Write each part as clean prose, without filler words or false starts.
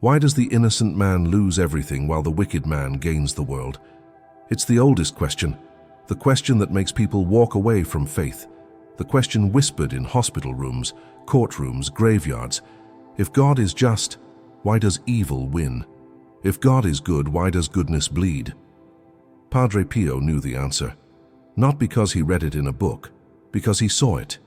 Why does the innocent man lose everything while the wicked man gains the world? It's the oldest question, the question that makes people walk away from faith, the question whispered in hospital rooms, courtrooms, graveyards. If God is just, why does evil win? If God is good, why does goodness bleed? Padre Pio knew the answer, not because he read it in a book, because he saw it.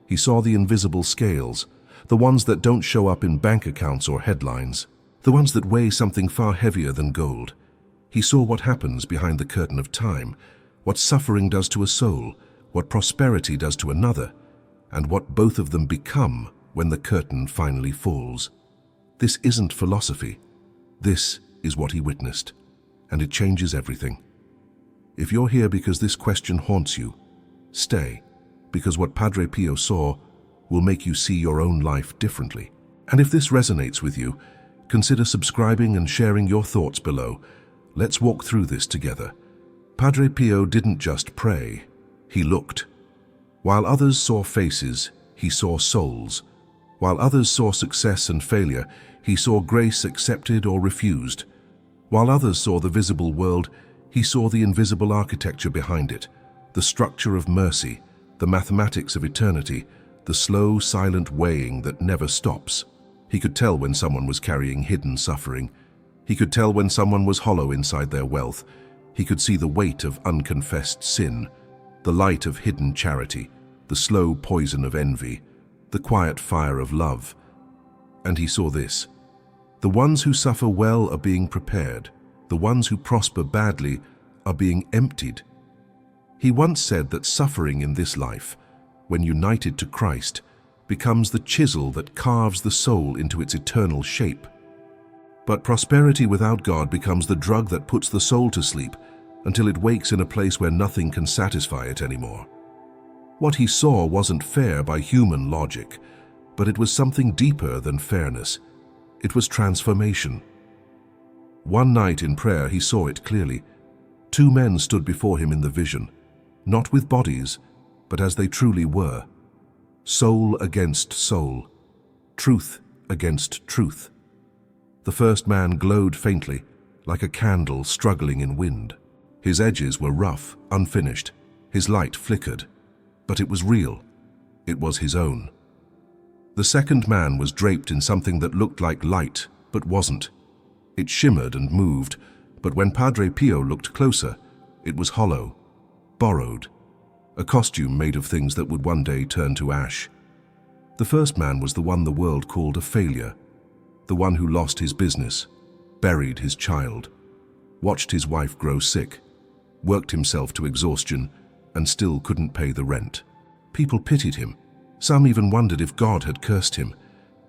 He saw the invisible scales, the ones that don't show up in bank accounts or headlines, the ones that weigh something far heavier than gold. He saw what happens behind the curtain of time, what suffering does to a soul, what prosperity does to another, and what both of them become when the curtain finally falls. This isn't philosophy. This is what he witnessed, and it changes everything. If you're here because this question haunts you, stay, because what Padre Pio saw will make you see your own life differently. And if this resonates with you, consider subscribing and sharing your thoughts below. Let's walk through this together. Padre Pio didn't just pray, he looked. While others saw faces, he saw souls. While others saw success and failure, he saw grace accepted or refused. While others saw the visible world, he saw the invisible architecture behind it, the structure of mercy, the mathematics of eternity, the slow, silent weighing that never stops. He could tell when someone was carrying hidden suffering. He could tell when someone was hollow inside their wealth. He could see the weight of unconfessed sin, the light of hidden charity, the slow poison of envy, the quiet fire of love. And he saw this. The ones who suffer well are being prepared. The ones who prosper badly are being emptied. He once said that suffering in this life, when united to Christ, becomes the chisel that carves the soul into its eternal shape. But prosperity without God becomes the drug that puts the soul to sleep until it wakes in a place where nothing can satisfy it anymore. What he saw wasn't fair by human logic, but it was something deeper than fairness. It was transformation. One night in prayer he saw it clearly. Two men stood before him in the vision, not with bodies, but as they truly were. Soul against soul, truth against truth. The first man glowed faintly, like a candle struggling in wind. His edges were rough, unfinished. His light flickered, but it was real. It was his own. The second man was draped in something that looked like light, but wasn't. It shimmered and moved, but when Padre Pio looked closer, it was hollow, borrowed, a costume made of things that would one day turn to ash. The first man was the one the world called a failure, the one who lost his business, buried his child, watched his wife grow sick, worked himself to exhaustion, and still couldn't pay the rent. People pitied him. Some even wondered if God had cursed him.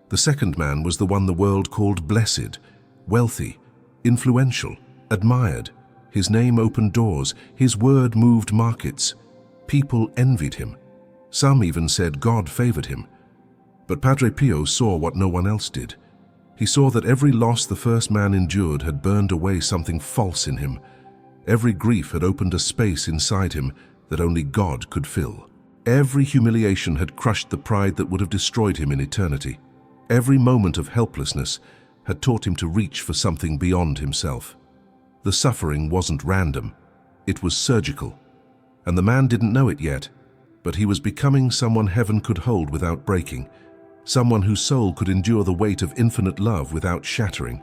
The second man was the one the world called blessed, wealthy, influential, admired. His name opened doors, his word moved markets. People envied him. Some even said God favored him. But Padre Pio saw what no one else did. He saw that every loss the first man endured had burned away something false in him. Every grief had opened a space inside him that only God could fill. Every humiliation had crushed the pride that would have destroyed him in eternity. Every moment of helplessness had taught him to reach for something beyond himself. The suffering wasn't random. It was surgical. And the man didn't know it yet, but he was becoming someone heaven could hold without breaking, someone whose soul could endure the weight of infinite love without shattering,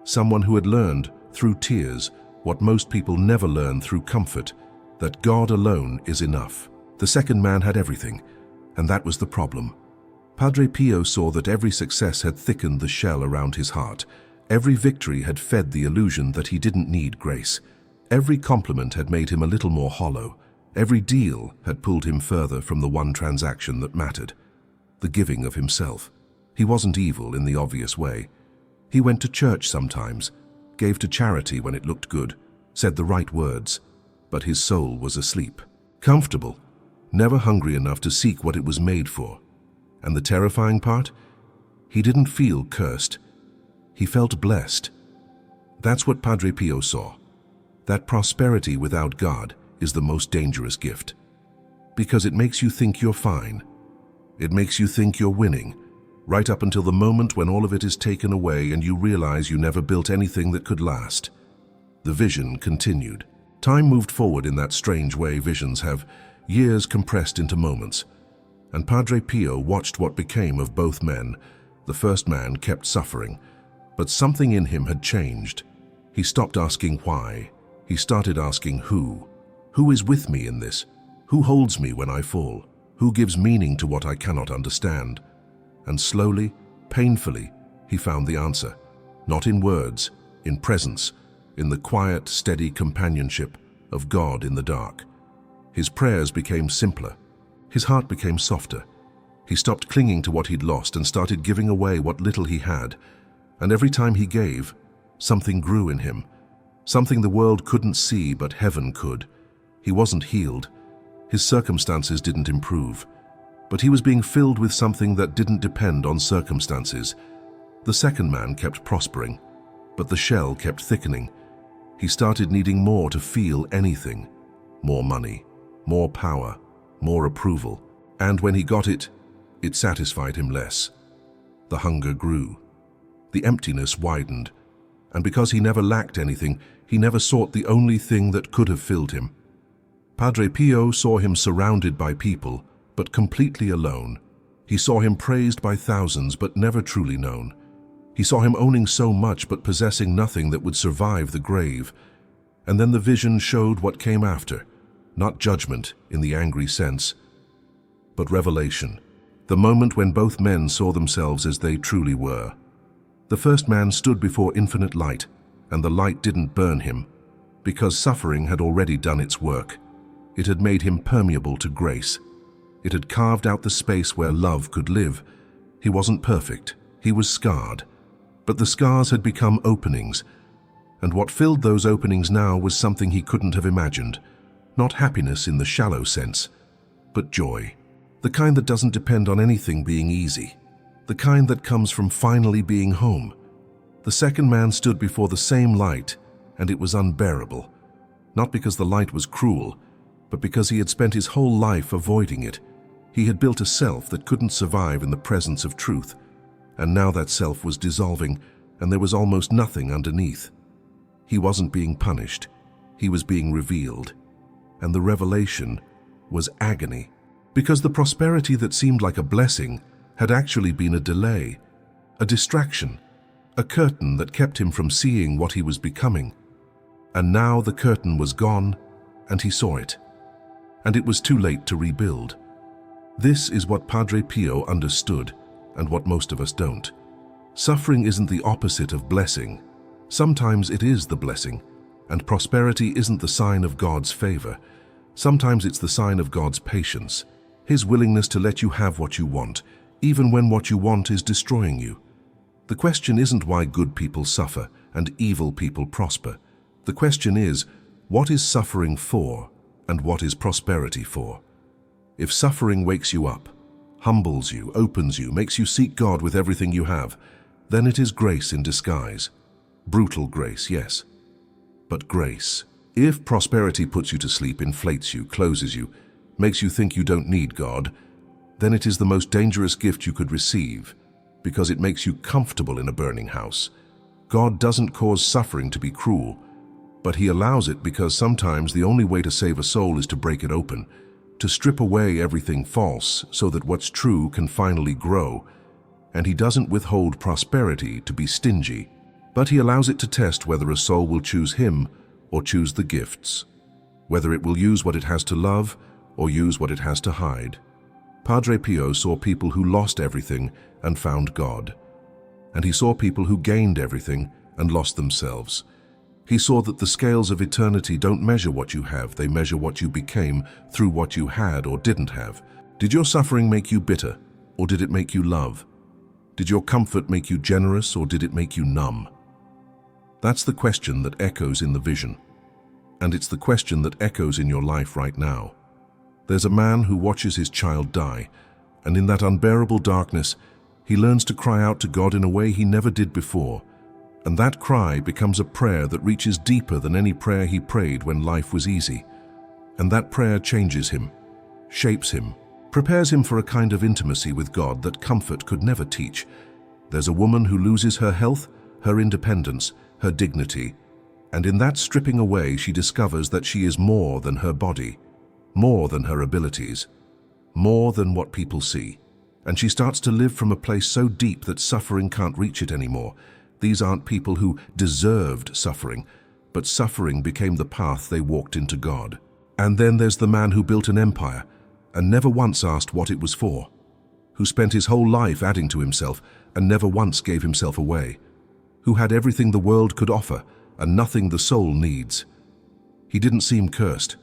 someone who had learned, through tears, what most people never learn through comfort, that God alone is enough. The second man had everything, and that was the problem. Padre Pio saw that every success had thickened the shell around his heart. Every victory had fed the illusion that he didn't need grace. Every compliment had made him a little more hollow. Every deal had pulled him further from the one transaction that mattered, the giving of himself. He wasn't evil in the obvious way. He went to church sometimes, gave to charity when it looked good, said the right words, but his soul was asleep, comfortable, never hungry enough to seek what it was made for. And the terrifying part? He didn't feel cursed. He felt blessed. That's what Padre Pio saw. That prosperity without God is the most dangerous gift. Because it makes you think you're fine. It makes you think you're winning. right up until the moment when all of it is taken away and you realize you never built anything that could last. The vision continued. Time moved forward in that strange way visions have, years compressed into moments. And Padre Pio watched what became of both men. The first man kept suffering, but something in him had changed. He stopped asking why. He started asking who. Who is with me in this? Who holds me when I fall? Who gives meaning to what I cannot understand? And slowly, painfully, he found the answer. Not in words, in presence, in the quiet, steady companionship of God in the dark. His prayers became simpler. His heart became softer. He stopped clinging to what he'd lost and started giving away what little he had. And every time he gave, something grew in him. Something the world couldn't see, but heaven could. He wasn't healed. His circumstances didn't improve. But he was being filled with something that didn't depend on circumstances. The second man kept prospering, but the shell kept thickening. He started needing more to feel anything. More money, more power, more approval. And when he got it, it satisfied him less. The hunger grew. The emptiness widened. And because he never lacked anything, he never sought the only thing that could have filled him. Padre Pio saw him surrounded by people, but completely alone. He saw him praised by thousands, but never truly known. He saw him owning so much, but possessing nothing that would survive the grave. And then the vision showed what came after, not judgment in the angry sense, but revelation, the moment when both men saw themselves as they truly were. The first man stood before infinite light, and the light didn't burn him, because suffering had already done its work. It had made him permeable to grace. It had carved out the space where love could live. He wasn't perfect. He was scarred. But the scars had become openings, and what filled those openings now was something he couldn't have imagined. Not happiness in the shallow sense, but joy. The kind that doesn't depend on anything being easy. The kind that comes from finally being home. The second man stood before the same light, and it was unbearable. Not because the light was cruel, but because he had spent his whole life avoiding it. He had built a self that couldn't survive in the presence of truth. And now that self was dissolving, and there was almost nothing underneath. He wasn't being punished. He was being revealed. And the revelation was agony. Because the prosperity that seemed like a blessing had actually been a delay, a distraction, a curtain that kept him from seeing what he was becoming. And now the curtain was gone, and he saw it. And it was too late to rebuild. This is what Padre Pio understood, and what most of us don't. Suffering isn't the opposite of blessing. Sometimes it is the blessing, and prosperity isn't the sign of God's favor. Sometimes it's the sign of God's patience, His willingness to let you have what you want, even when what you want is destroying you. The question isn't why good people suffer and evil people prosper. The question is, what is suffering for, and what is prosperity for? If suffering wakes you up, humbles you, opens you, makes you seek God with everything you have, then it is grace in disguise. Brutal grace, yes, but grace. If prosperity puts you to sleep, inflates you, closes you, makes you think you don't need God, then it is the most dangerous gift you could receive, because it makes you comfortable in a burning house. God doesn't cause suffering to be cruel, but He allows it because sometimes the only way to save a soul is to break it open, to strip away everything false so that what's true can finally grow. And He doesn't withhold prosperity to be stingy, but He allows it to test whether a soul will choose Him or choose the gifts, whether it will use what it has to love or use what it has to hide. Padre Pio saw people who lost everything and found God, and he saw people who gained everything and lost themselves. He saw that the scales of eternity don't measure what you have, they measure what you became through what you had or didn't have. Did your suffering make you bitter, or did it make you love? Did your comfort make you generous, or did it make you numb? That's the question that echoes in the vision. And it's the question that echoes in your life right now. There's a man who watches his child die, and in that unbearable darkness, he learns to cry out to God in a way he never did before. And that cry becomes a prayer that reaches deeper than any prayer he prayed when life was easy. And that prayer changes him, shapes him, prepares him for a kind of intimacy with God that comfort could never teach. There's a woman who loses her health, her independence, her dignity, and in that stripping away she discovers that she is more than her body, more than her abilities, more than what people see. And she starts to live from a place so deep that suffering can't reach it anymore. These aren't people who deserved suffering, but suffering became the path they walked into God. And then there's the man who built an empire and never once asked what it was for, who spent his whole life adding to himself and never once gave himself away, who had everything the world could offer and nothing the soul needs. He didn't seem cursed,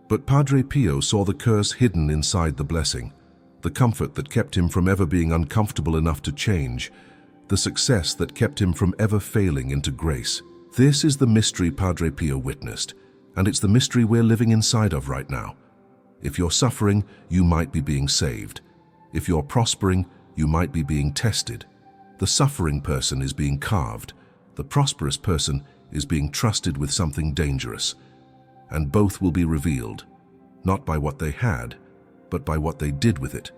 but Padre Pio saw the curse hidden inside the blessing, the comfort that kept him from ever being uncomfortable enough to change, the success that kept him from ever failing into grace. This is the mystery Padre Pio witnessed, and it's the mystery we're living inside of right now. If you're suffering, you might be being saved. If you're prospering, you might be being tested. The suffering person is being carved. The prosperous person is being trusted with something dangerous. And both will be revealed, not by what they had, but by what they did with it,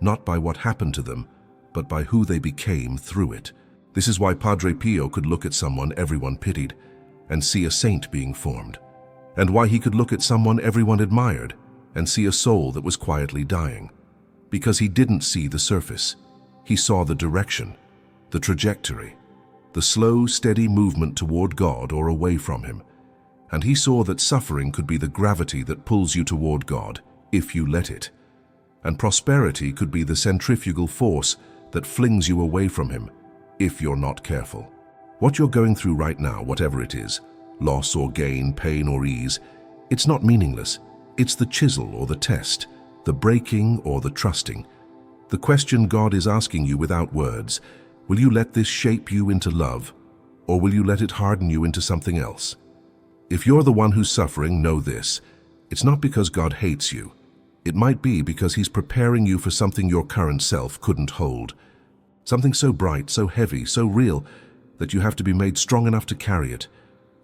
not by what happened to them, but by who they became through it. This is why Padre Pio could look at someone everyone pitied and see a saint being formed, and why he could look at someone everyone admired and see a soul that was quietly dying. Because he didn't see the surface. He saw the direction, the trajectory, the slow, steady movement toward God or away from him. And he saw that suffering could be the gravity that pulls you toward God, if you let it. And prosperity could be the centrifugal force that flings you away from him, if you're not careful. What you're going through right now, whatever it is, loss or gain, pain or ease, it's not meaningless. It's the chisel or the test, the breaking or the trusting. The question God is asking you without words: will you let this shape you into love, or will you let it harden you into something else? If you're the one who's suffering, know this: it's not because God hates you. It might be because he's preparing you for something your current self couldn't hold. Something so bright, so heavy, so real, that you have to be made strong enough to carry it.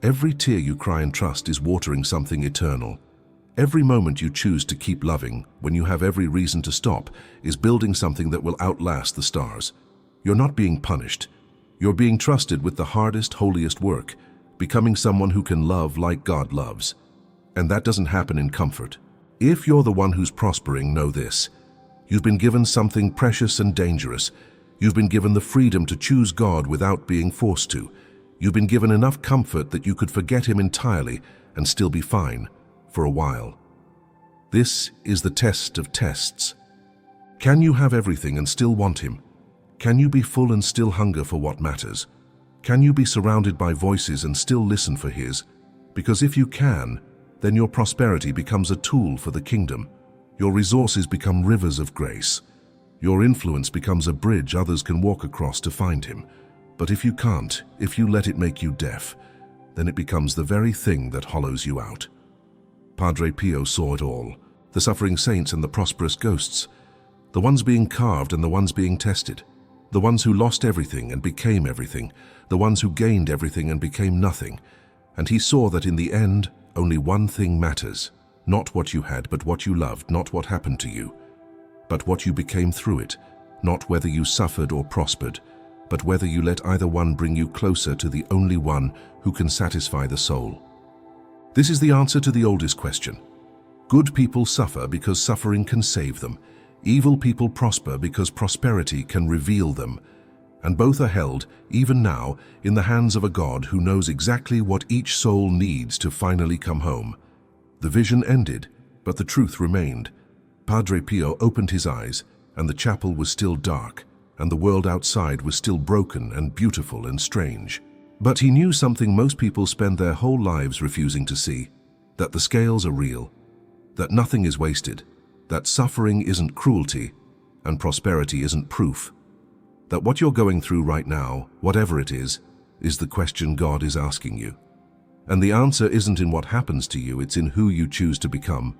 Every tear you cry and trust is watering something eternal. Every moment you choose to keep loving, when you have every reason to stop, is building something that will outlast the stars. You're not being punished. You're being trusted with the hardest, holiest work, becoming someone who can love like God loves. And that doesn't happen in comfort. If you're the one who's prospering, know this: you've been given something precious and dangerous. You've been given the freedom to choose God without being forced to. You've been given enough comfort that you could forget him entirely and still be fine, for a while. This is the test of tests. Can you have everything and still want him? Can you be full and still hunger for what matters? Can you be surrounded by voices and still listen for his? Because if you can, then your prosperity becomes a tool for the kingdom. Your resources become rivers of grace. Your influence becomes a bridge others can walk across to find him. But if you can't, if you let it make you deaf, then it becomes the very thing that hollows you out. Padre Pio saw it all: the suffering saints and the prosperous ghosts, the ones being carved and the ones being tested, the ones who lost everything and became everything, the ones who gained everything and became nothing. And he saw that in the end, only one thing matters: not what you had, but what you loved; not what happened to you, but what you became through it; not whether you suffered or prospered, but whether you let either one bring you closer to the only one who can satisfy the soul. This is the answer to the oldest question. Good people suffer because suffering can save them. Evil people prosper because prosperity can reveal them. And both are held, even now, in the hands of a God who knows exactly what each soul needs to finally come home. The vision ended, but the truth remained. Padre Pio opened his eyes, and the chapel was still dark, and the world outside was still broken and beautiful and strange. But he knew something most people spend their whole lives refusing to see: that the scales are real, that nothing is wasted, that suffering isn't cruelty, and prosperity isn't proof. That what you're going through right now, whatever it is the question God is asking you. And the answer isn't in what happens to you, it's in who you choose to become.